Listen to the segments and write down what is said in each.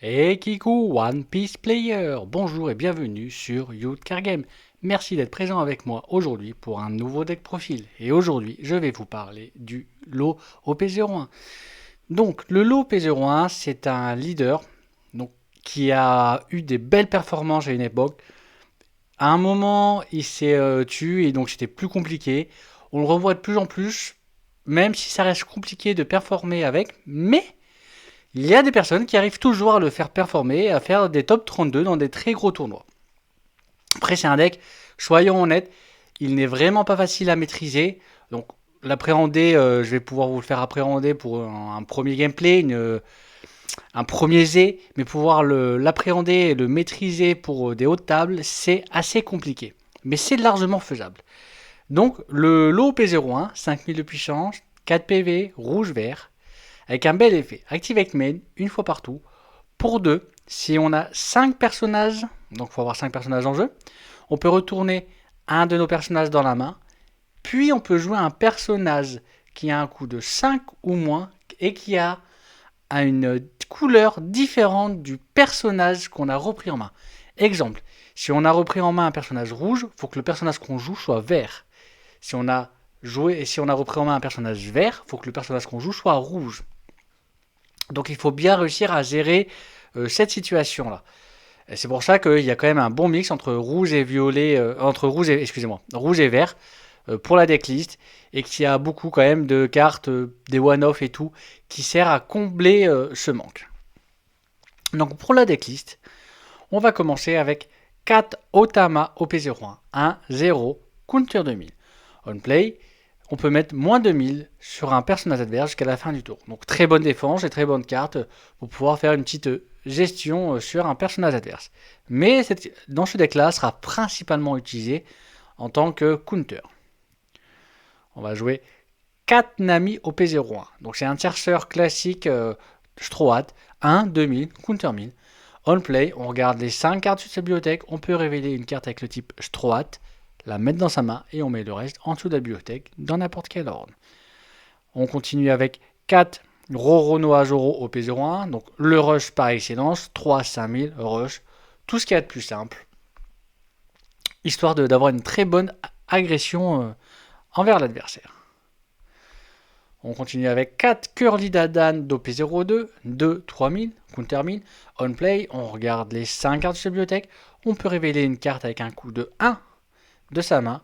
Et Kiku One Piece Player, bonjour et bienvenue sur Youth Car Game. Merci d'être présent avec moi aujourd'hui pour un nouveau deck profil. Et aujourd'hui, je vais vous parler du lot OP01. Donc, le lot OP01, c'est un leader donc, qui a eu des belles performances à une époque. À un moment, il s'est tué et donc c'était plus compliqué. On le revoit de plus en plus, même si ça reste compliqué de performer avec, mais il y a des personnes qui arrivent toujours à le faire performer, à faire des top 32 dans des très gros tournois. Après, c'est un deck, soyons honnêtes, il n'est vraiment pas facile à maîtriser. Donc, l'appréhender, je vais pouvoir vous le faire appréhender pour un premier gameplay, un premier Z, mais pouvoir l'appréhender et le maîtriser pour des hautes tables, c'est assez compliqué. Mais c'est largement faisable. Donc, le lot P01, 5000 de puissance, 4 PV, rouge-vert, avec un bel effet. Activate main, une fois partout, pour 2. Si on a 5 personnages, donc il faut avoir 5 personnages en jeu, on peut retourner un de nos personnages dans la main, puis on peut jouer un personnage qui a un coût de 5 ou moins et qui a une couleur différente du personnage qu'on a repris en main. Exemple, si on a repris en main un personnage rouge, il faut que le personnage qu'on joue soit vert. Si on a repris en main un personnage vert, il faut que le personnage qu'on joue soit rouge. Donc il faut bien réussir à gérer cette situation-là. Et c'est pour ça qu'il y a quand même un bon mix entre rouge et violet, rouge et vert pour la decklist, et qu'il y a beaucoup quand même de cartes, des one-off et tout, qui sert à combler ce manque. Donc pour la decklist, on va commencer avec 4 Otama OP01, 1, 0, counter 2000. On play, on peut mettre moins 2000 sur un personnage adverse jusqu'à la fin du tour. Donc très bonne défense et très bonne carte pour pouvoir faire une petite gestion sur un personnage adverse. Mais dans ce deck-là, sera principalement utilisé en tant que counter. On va jouer 4 Nami OP01. Donc c'est un chercheur classique Strohat, 1, 2000, counter 1000. On play, on regarde les 5 cartes sur sa bibliothèque, on peut révéler une carte avec le type Strohat, la mettre dans sa main et on met le reste en dessous de la bibliothèque dans n'importe quel ordre. On continue avec 4 Roronoa Joro OP01, donc le rush par excellence, 3 5000 rush, tout ce qu'il y a de plus simple, histoire d'avoir une très bonne agression envers l'adversaire. On continue avec 4 Curly Dadan d'OP02, 2 3000, counter 1000. On play, on regarde les 5 cartes de sa bibliothèque, on peut révéler une carte avec un coût de 1 de sa main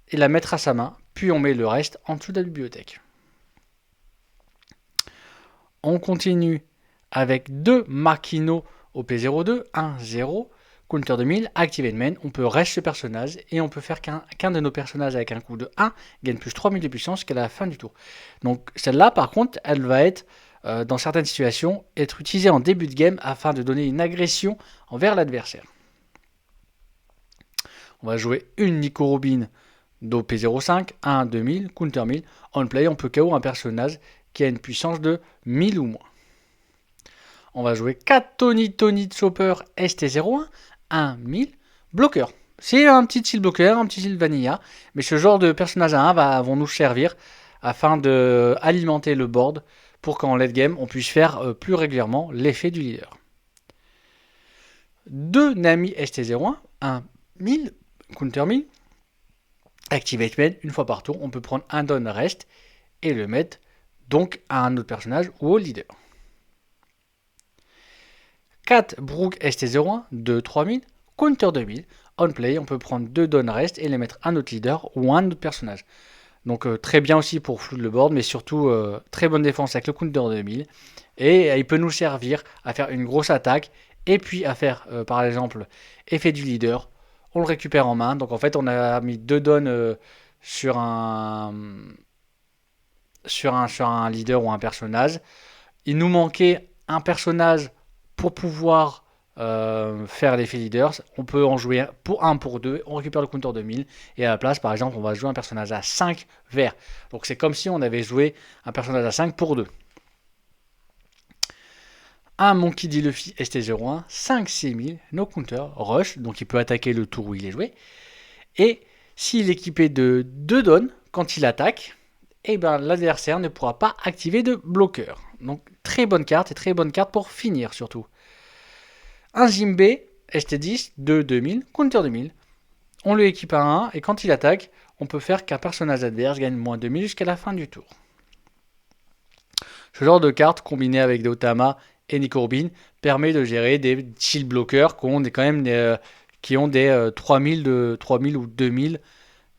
et la mettre à sa main, puis on met le reste en dessous de la bibliothèque. On continue avec 2 Makino OP02, 1, 0, counter 2000, activate main, on peut reste ce personnage et on peut faire qu'un de nos personnages avec un coût de 1 gagne plus 3000 de puissance jusqu'à la fin du tour. Donc celle-là par contre, elle va être, dans certaines situations, être utilisée en début de game afin de donner une agression envers l'adversaire. On va jouer une Nico Robin d'OP05, 1, 2000, counter 1000. On play, on peut KO un personnage qui a une puissance de 1000 ou moins. On va jouer 4 Tony Chopper ST01, 1, 1000, bloqueur. C'est un petit style bloqueur, un petit style vanilla, mais ce genre de personnage à 1 vont nous servir afin d'alimenter le board pour qu'en late game, on puisse faire plus régulièrement l'effet du leader. 2 Nami ST01, 1, 1000, counter 1000, activate main, une fois par tour, on peut prendre un don rest et le mettre donc à un autre personnage ou au leader. 4 Brook ST01, 2 3000, counter 2000, on play, on peut prendre 2 don rest et les mettre à un autre leader ou un autre personnage. Donc très bien aussi pour flood le board, mais surtout très bonne défense avec le counter 2000. Et il peut nous servir à faire une grosse attaque et puis à faire par exemple effet du leader. On le récupère en main. Donc en fait on a mis 2 dons sur un leader ou un personnage. Il nous manquait un personnage pour pouvoir faire l'effet leader. On peut en jouer pour 1 pour 2, on récupère le counter 2000 et à la place par exemple on va jouer un personnage à 5 vert. Donc c'est comme si on avait joué un personnage à 5 pour 2. Un Monkey D. Luffy ST01, 5 6000, no counter, rush, donc il peut attaquer le tour où il est joué. Et s'il est équipé de 2 dons, quand il attaque, et ben l'adversaire ne pourra pas activer de bloqueur. Donc très bonne carte et très bonne carte pour finir surtout. Un Jimbe ST10 de 2000, counter 2000. On lui équipe à 1 et quand il attaque, on peut faire qu'un personnage adverse gagne moins 2000 jusqu'à la fin du tour. Ce genre de carte combiné avec des Otama et Nico permet de gérer des shield bloqueurs qui ont quand même qui ont des 3000 ou 2000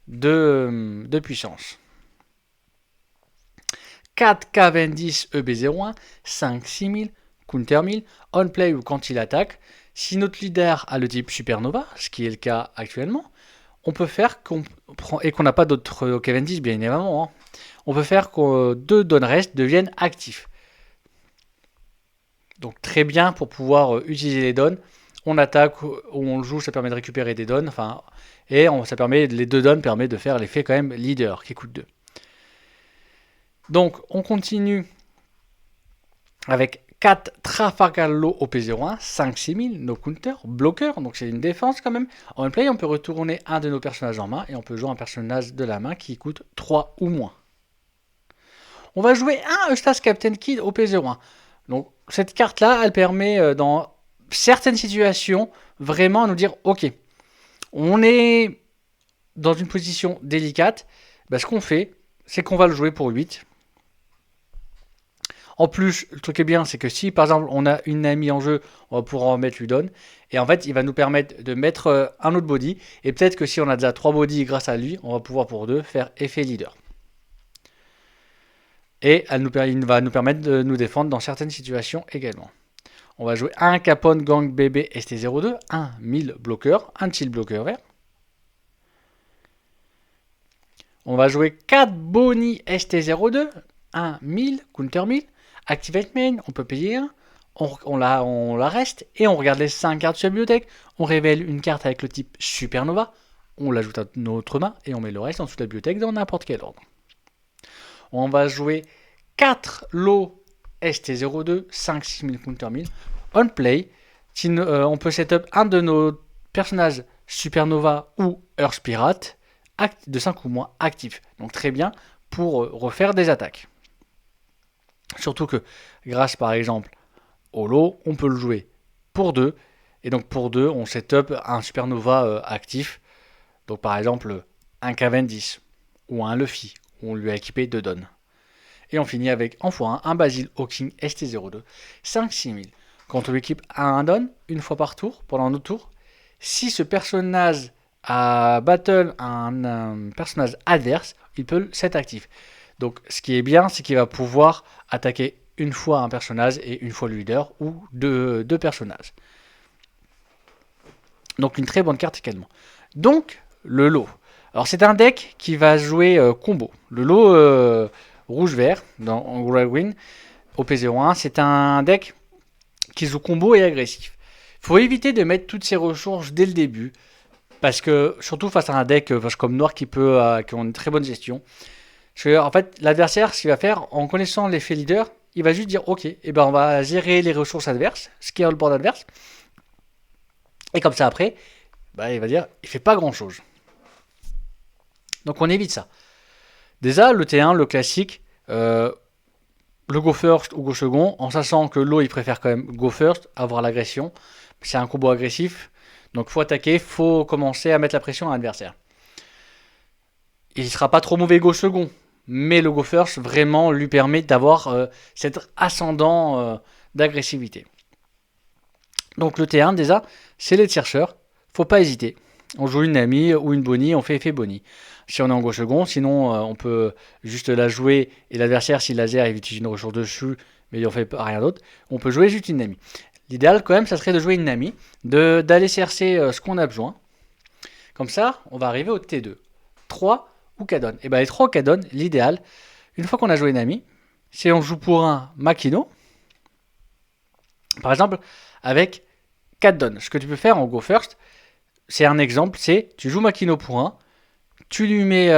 de puissance. 4 Cavendish EB01, 5 6000, counter 1000, on play ou quand il attaque. Si notre leader a le type Supernova, ce qui est le cas actuellement, on peut faire qu'on prend et qu'on n'a pas d'autres Cavendish bien évidemment, hein, on peut faire que 2 Donrest deviennent actifs. Donc très bien pour pouvoir utiliser les dons. On attaque ou on joue, ça permet de récupérer des dons, ça permet, les 2 dons permettent de faire l'effet quand même leader qui coûte 2. Donc on continue avec 4 Trafalgar OP01, 5 6000, no counter, bloqueur, donc c'est une défense quand même. En play, on peut retourner un de nos personnages en main et on peut jouer un personnage de la main qui coûte 3 ou moins. On va jouer un Eustace Captain Kid OP01. Donc cette carte-là, elle permet dans certaines situations vraiment à nous dire ok, on est dans une position délicate, ce qu'on fait, c'est qu'on va le jouer pour 8. En plus, le truc est bien, c'est que si par exemple on a une amie en jeu, on va pouvoir en mettre lui donne. Et en fait, il va nous permettre de mettre un autre body. Et peut-être que si on a déjà 3 bodies grâce à lui, on va pouvoir pour 2 faire effet leader. Et il va nous permettre de nous défendre dans certaines situations également. On va jouer un Capone Gang BB ST02, un 1000 bloqueur, un chill bloqueur vert. On va jouer 4 Bonnie ST02, un 1000, counter 1000. Activate main, on peut payer un. On la reste et on regarde les 5 cartes sur la bibliothèque. On révèle une carte avec le type Supernova. On l'ajoute à notre main et on met le reste en dessous de la bibliothèque dans n'importe quel ordre. On va jouer 4 lots ST02, 5 6000 counter 1000. On play, on peut setup un de nos personnages Supernova ou Earth Pirate de 5 ou moins actifs. Donc très bien pour refaire des attaques. Surtout que grâce par exemple au lot, on peut le jouer pour 2. Et donc pour 2, on setup un Supernova actif. Donc par exemple un Cavendish ou un Luffy. Où on lui a équipé 2 dons. Et on finit avec en x1 un Basil Hawking ST02, 5 6000. Quand on lui équipe un don, une fois par tour, pendant notre tour, si ce personnage a battle un personnage adverse, il peut set actif. Donc ce qui est bien, c'est qu'il va pouvoir attaquer une fois un personnage et une fois le leader ou deux personnages. Donc une très bonne carte également. Donc le lot. Alors c'est un deck qui va jouer combo. Le lot rouge-vert dans Green au P01, c'est un deck qui joue combo et agressif. Il faut éviter de mettre toutes ses ressources dès le début. Parce que, surtout face à un deck comme Noir qui a une très bonne gestion. Parce que, en fait, l'adversaire, ce qu'il va faire, en connaissant l'effet leader, il va juste dire ok, on va gérer les ressources adverses, ce qui est le board adverse. Et comme ça, après, il va dire il fait pas grand chose. Donc on évite ça. Déjà, le T1, le classique, le go first ou go second, en sachant que l'eau, il préfère quand même go first, avoir l'agression. C'est un combo agressif. Donc il faut attaquer, il faut commencer à mettre la pression à l'adversaire. Il ne sera pas trop mauvais go second, mais le go first vraiment lui permet d'avoir cet ascendant d'agressivité. Donc le T1 déjà, c'est les chercheurs, faut pas hésiter. On joue une amie ou une Bonnie, on fait effet Bonnie. Si on est en go second, sinon on peut juste la jouer et l'adversaire, s'il la gère, il utilise une ressource dessus, mais on fait rien d'autre. On peut jouer juste une amie. L'idéal quand même, ça serait de jouer une amie, d'aller chercher ce qu'on a besoin. Comme ça, on va arriver au T2. 3 ou Kadon. Et les 3 Kadon, l'idéal, une fois qu'on a joué une amie, c'est on joue pour un Makino. Par exemple, avec 4 dons. Ce que tu peux faire en Go First, c'est un exemple, c'est tu joues Makino pour 1, tu lui mets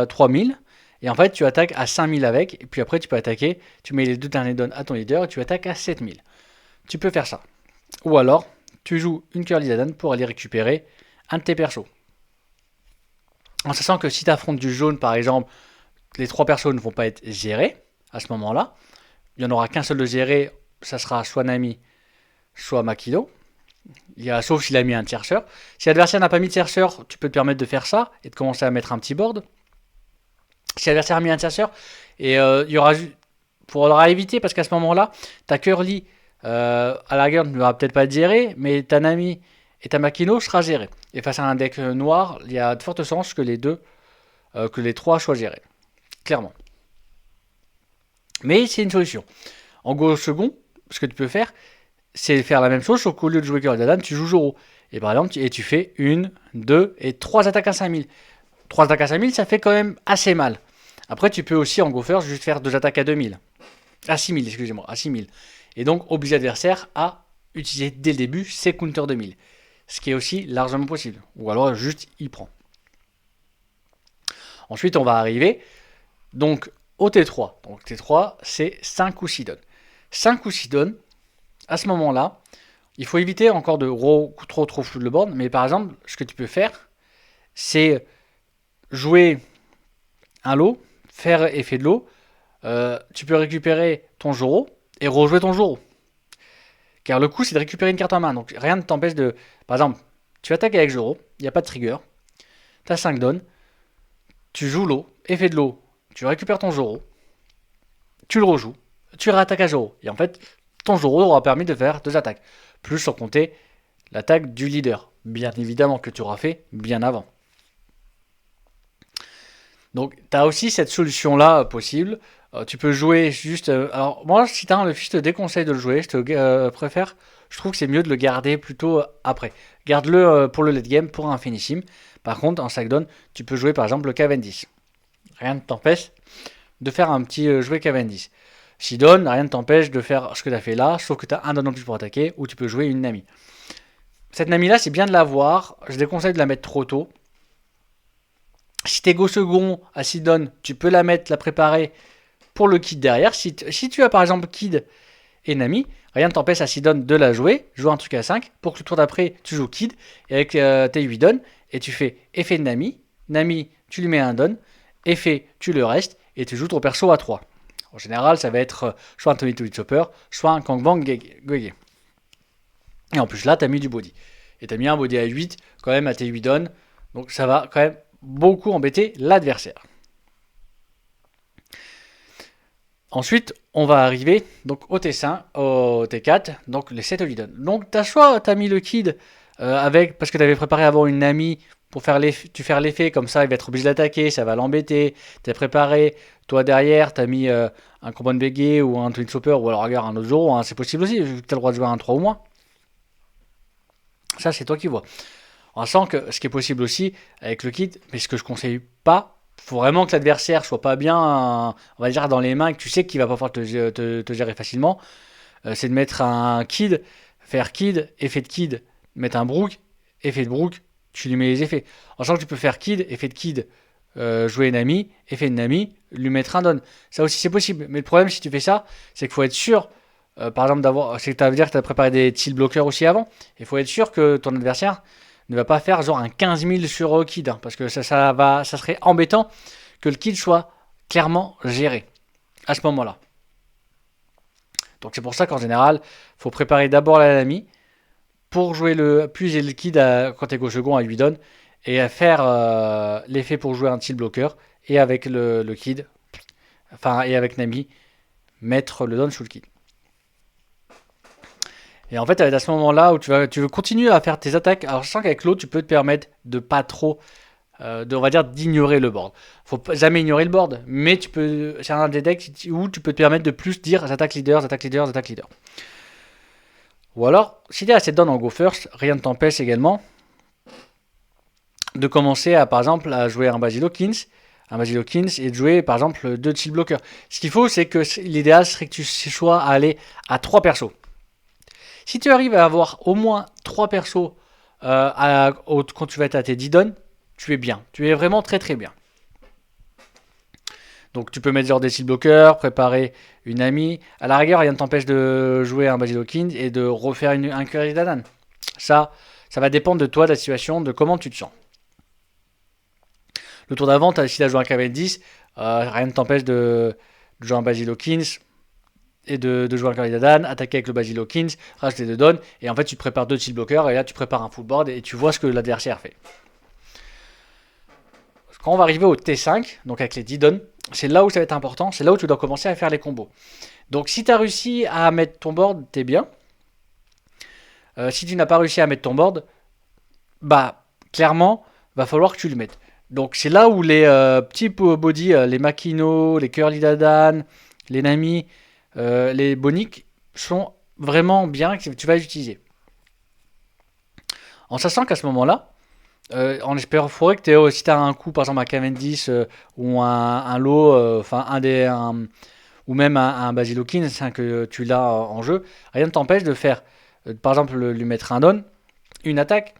3000, et en fait tu attaques à 5000 avec, et puis après tu peux attaquer, tu mets les 2 derniers dons à ton leader, et tu attaques à 7000. Tu peux faire ça. Ou alors, tu joues une Curly Dadan pour aller récupérer un de tes persos. En sachant que si tu affrontes du jaune, par exemple, les 3 persos ne vont pas être gérés à ce moment-là. Il n'y en aura qu'un seul de géré, ça sera soit Nami, soit Makino. Sauf s'il a mis un tierceur. Si l'adversaire n'a pas mis de tierceur, tu peux te permettre de faire ça et de commencer à mettre un petit board. Si l'adversaire a mis un tierceur, et il y aura, faudra éviter parce qu'à ce moment-là, ta Curly, à la rigueur, ne va peut-être pas être gérée, mais ta Nami et ta Makino sera gérée. Et face à un deck noir, il y a de fortes chances que que les 3 soient gérés. Clairement. Mais c'est une solution. En go second, ce que tu peux faire, c'est faire la même chose, sauf qu'au lieu de jouer Curly Dadan, tu joues Zoro. Et par exemple, tu fais 1, 2 et 3 attaques à 5000. 3 attaques à 5000, ça fait quand même assez mal. Après, tu peux aussi en go first juste faire 2 attaques à 2000. À 6000, excusez-moi, à 6000. Et donc, obliger l'adversaire à utiliser dès le début ses counters 2000. Ce qui est aussi largement possible. Ou alors, juste, il prend. Ensuite, on va arriver donc au T3. Donc, T3, c'est 5 ou 6 dons. 5 ou 6 dons, à ce moment-là, il faut éviter encore de trop flou le board. Mais par exemple, ce que tu peux faire, c'est jouer un lot, faire effet de lot. Tu peux récupérer ton Zoro et rejouer ton Zoro. Car le coup, c'est de récupérer une carte en main. Donc rien ne t'empêche de... Par exemple, tu attaques avec Zoro, il n'y a pas de trigger. Tu as 5 dons. Tu joues l'eau, effet de l'eau. Tu récupères ton Zoro. Tu le rejoues. Tu réattaques à Zoro. Et en fait, ton Zoro aura permis de faire 2 attaques. Plus sans compter l'attaque du leader. Bien évidemment que tu auras fait bien avant. Donc, tu as aussi cette solution-là possible. Tu peux jouer juste... alors, moi, si tu as un Luffy, je te déconseille de le jouer. Je te préfère... Je trouve que c'est mieux de le garder plutôt après. Garde-le pour le late game, pour un finishing. Par contre, en sac down, tu peux jouer par exemple le Cavendish. Rien ne t'empêche de faire un petit jouet Cavendish. Si donne, rien ne t'empêche de faire ce que tu as fait là, sauf que tu as un don en plus pour attaquer, ou tu peux jouer une Nami. Cette Nami-là, c'est bien de l'avoir. Je déconseille de la mettre trop tôt. Si t'es go second à Sidon, tu peux la mettre, la préparer pour le kid derrière. Si tu as par exemple kid et Nami, rien ne t'empêche à Sidon de la jouer un truc à 5 pour que le tour d'après tu joues kid et avec tes 8 dons et tu fais effet de Nami. Nami, tu lui mets un don, effet, tu le restes et tu joues ton perso à 3. En général, ça va être soit un Tony Tony Chopper, soit un Kangbang Gege. Et en plus là, t'as mis du body. Et t'as mis un body à 8 quand même à tes 8 dons. Donc ça va quand même beaucoup embêter l'adversaire. Ensuite, on va arriver donc au T5, au T4, donc les 7 Olidon. Donc t'as mis le kid parce que tu avais préparé avant une Nami pour faire l'effet, comme ça il va être obligé d'attaquer, ça va l'embêter. T'as préparé, toi derrière, t'as mis un Combo BG ou un Twin Chopper ou alors regarde un autre Zoro, hein, c'est possible aussi, vu que t'as le droit de jouer un 3 ou moins. Ça c'est toi qui vois. On sent que ce qui est possible aussi avec le kit, mais ce que je conseille pas, faut vraiment que l'adversaire soit pas bien, on va dire dans les mains, que tu sais qu'il va pas pouvoir te gérer facilement, c'est de mettre un kid, faire kid, effet de kid, mettre un brook, effet de brook, tu lui mets les effets. En sachant que tu peux faire kid, effet de kid, jouer Nami, effet de Nami, lui mettre un don. Ça aussi c'est possible, mais le problème si tu fais ça, c'est qu'il faut être sûr, par exemple c'est que ça veut dire que tu as préparé des shield blockers aussi avant, il faut être sûr que ton adversaire ne va pas faire genre un 15 000 sur kid, hein, parce que ça serait embêtant que le kid soit clairement géré à ce moment-là. Donc c'est pour ça qu'en général, il faut préparer d'abord la Nami pour jouer puis le kid quand t'es go second à 8 dons et à faire l'effet pour jouer un shield blocker et avec le kid, et avec Nami, mettre le don sous le kid. Et en fait, à ce moment-là où tu veux continuer à faire tes attaques, alors je sens qu'avec l'autre, tu peux te permettre de pas trop, on va dire, d'ignorer le board. Faut jamais ignorer le board, mais c'est un des decks où tu peux te permettre de plus dire attaque leader, attaque leader, attaque leader. Ou alors, si tu as assez de down en go first, rien ne t'empêche également de commencer par exemple, à jouer un Basilokins, et de jouer par exemple 2 chill blockers. Ce qu'il faut, c'est que l'idéal serait que tu sois à aller à 3 persos. Si tu arrives à avoir au moins 3 persos quand tu vas être à tes 10 dons, tu es bien. Tu es vraiment très très bien. Donc tu peux mettre genre des shield blockers, préparer une Nami. À la rigueur, rien ne t'empêche de jouer un Basilokins et de refaire un Curry Dadan. Ça va dépendre de toi, de la situation, de comment tu te sens. Le tour d'avant, si tu as joué un Cavendish, Rien ne t'empêche de jouer un Basil Hawkins et de jouer un Corlidadan, attaquer avec le Basil Hawkins, rajouter 2 dons, et en fait tu te prépares 2 chill blockers, et là tu prépares un full board, et tu vois ce que l'adversaire fait. Quand on va arriver au T5, donc avec les 10 dons, c'est là où ça va être important, c'est là où tu dois commencer à faire les combos. Donc si tu as réussi à mettre ton board, t'es bien. Si tu n'as pas réussi à mettre ton board, bah clairement, va falloir que tu le mettes. Donc c'est là où les petits body, les Makino, les Curly-Dadan, les Nami, les Bonic sont vraiment bien que tu vas utiliser. En sachant qu'à ce moment-là, en espérant, faudrait que tu aies, si tu as un coup, par exemple un Cavendish ou un lot, enfin ou même un Basil Hawkins que tu l'as en jeu, rien ne t'empêche de faire, par exemple, lui mettre un don, une attaque.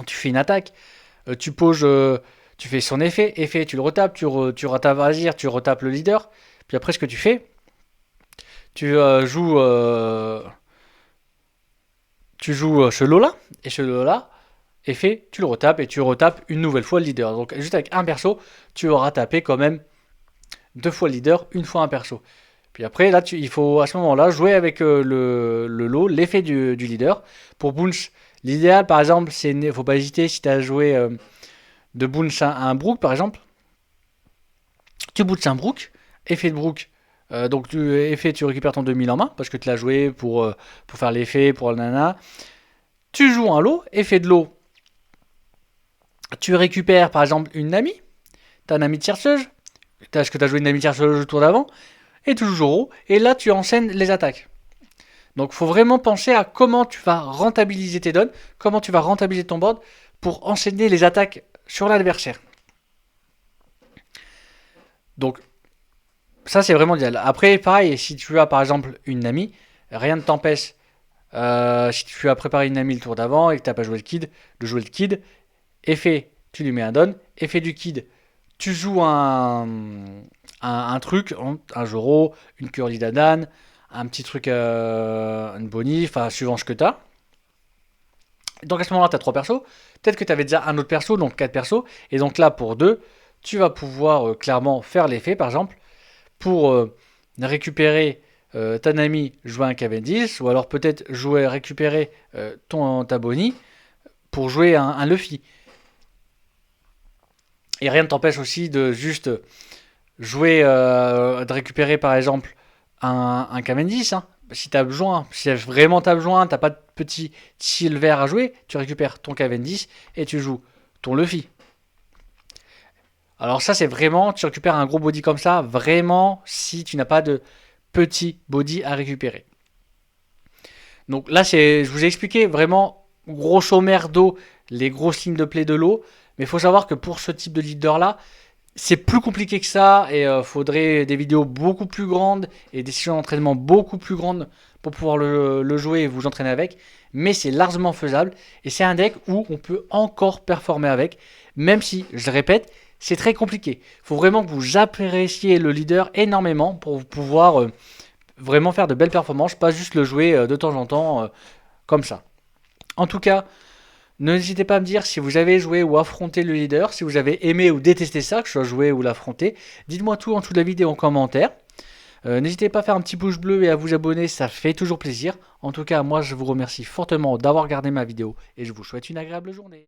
Tu fais une attaque, tu poses, tu fais son effet, tu le retapes, tu retapes Azir, tu retapes le leader. Puis après, ce que tu fais, tu joues ce lot-là, et ce lot-là, effet, tu le retapes, et tu retapes une nouvelle fois le leader. Donc juste avec un perso, tu auras tapé quand même 2 fois le leader, une fois un perso. Puis après, là, il faut à ce moment-là jouer avec le lot, l'effet du leader. Pour Bounce, l'idéal, par exemple, c'est ne faut pas hésiter si tu as joué de Bounce à un Brook, par exemple. Tu bounces un Brook, effet de Brook. Donc, effet, tu récupères ton 2000 en main parce que tu l'as joué pour faire l'effet, pour le nana. Tu joues un lot, effet de lot. Tu récupères par exemple une Nami. Tu as une Nami tierceuse. Est-ce que tu as joué une Nami tierceuse le tour d'avant? Et tu joues Joro. Et là, tu enchaînes les attaques. Donc, il faut vraiment penser à comment tu vas rentabiliser tes dons, comment tu vas rentabiliser ton board pour enchaîner les attaques sur l'adversaire. Donc, ça, c'est vraiment idéal. Après, pareil, si tu as par exemple une Nami, rien ne t'empêche, si tu as préparé une Nami le tour d'avant et que tu n'as pas joué le Kid, de jouer le Kid. Effet, tu lui mets un don. Effet du Kid, tu joues un truc, un Joro, une Curly Dadan, un petit truc, une Bonnie, enfin, suivant ce que tu as. Donc à ce moment-là, tu as 3 persos. Peut-être que tu avais déjà un autre perso, donc 4 persos. Et donc là, pour 2, tu vas pouvoir clairement faire l'effet, par exemple, pour récupérer ta Nami, jouer un Cavendish, ou alors peut-être récupérer ta Bonnie pour jouer un Luffy. Et rien ne t'empêche aussi de juste jouer, de récupérer par exemple un Cavendish. Hein. Si tu as besoin, si vraiment tu as besoin, tu n'as pas de petit silver à jouer, tu récupères ton Cavendish et tu joues ton Luffy. Alors ça c'est vraiment, tu récupères un gros body comme ça, vraiment si tu n'as pas de petit body à récupérer. Donc là je vous ai expliqué vraiment grosso merdo les grosses lignes de play de l'eau, mais il faut savoir que pour ce type de leader là, c'est plus compliqué que ça et faudrait des vidéos beaucoup plus grandes et des sessions d'entraînement beaucoup plus grandes pour pouvoir le jouer et vous entraîner avec. Mais c'est largement faisable et c'est un deck où on peut encore performer avec, même si, je le répète, c'est très compliqué. Il faut vraiment que vous appréciez le leader énormément pour pouvoir vraiment faire de belles performances, pas juste le jouer de temps en temps comme ça. En tout cas, n'hésitez pas à me dire si vous avez joué ou affronté le leader, si vous avez aimé ou détesté ça, que je sois joué ou l'affronter. Dites-moi tout en dessous de la vidéo en commentaire. N'hésitez pas à faire un petit pouce bleu et à vous abonner, ça fait toujours plaisir. En tout cas, moi je vous remercie fortement d'avoir regardé ma vidéo et je vous souhaite une agréable journée.